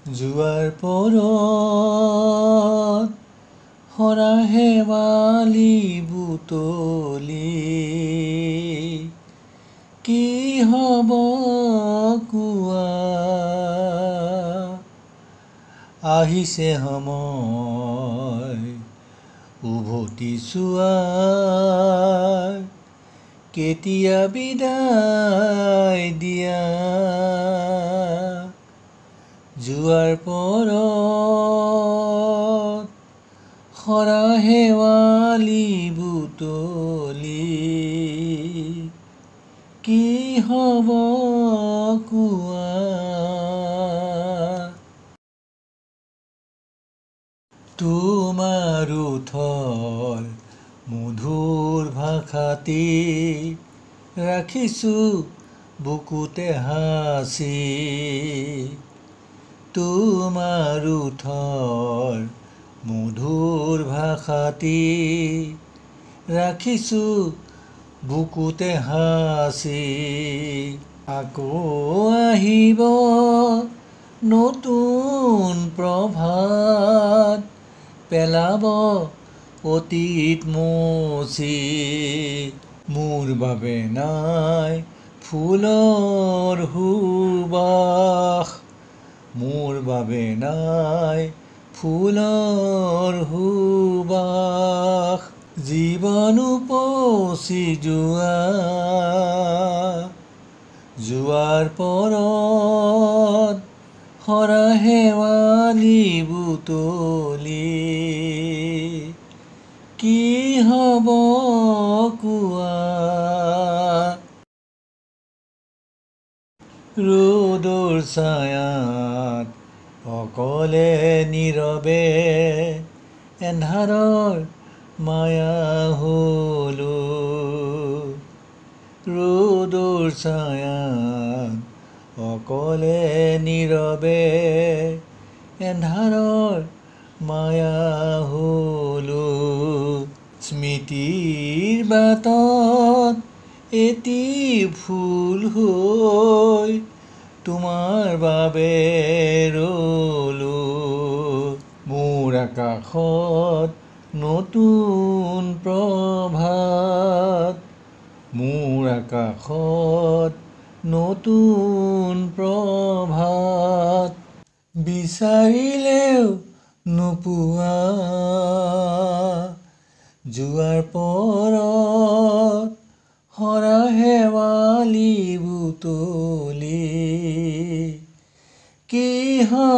জোৱাৰ পৰত হৰা শেৱালি বুটলি কি হ'ব কোৱা আহিছে সময় উভতি চোৱাৰ কেতিয়া বিদায় দিয়া জোৱাৰ পৰত হৰা শেৱালি বুটলি কি হ'ব কোৱা তোমাৰ ওঠৰ মধুৰ ভাষাতে ৰাখিছোঁ বুকুতে হাঁচি তোমাৰ ওঠৰ মধুৰ ভাষাতে ৰাখিছোঁ বুকুতে হাঁচি আকৌ আহিব নতুন প্ৰভাত পেলাব অতীত মচি মোৰ বাবে নাই ফুলৰ সুবাস মোৰ বাবে নাই ফুলৰ সুবাস জীৱন উপচি জোৱাৰ পৰত হৰা শেৱালি বুটলি কি হ'ব কোৱা ৰ'দৰ ছায়াত অকলে নীৰৱে এন্ধাৰৰ মায়া হলো ৰ'দৰ ছায়াত অকলে নীৰৱে এন্ধাৰৰ মায়া হলো স্মৃতিৰ বাটত এটি ফুল হৈ তোমাৰ বাবে ৰলো মোৰ আকাশত নতুন প্ৰভাত মোৰ আকাশত নতুন প্ৰভাত বিচাৰিলেও নোপোৱা জোৱাৰ পৰত হৰা শেৱালি বুটলি কি হ'ব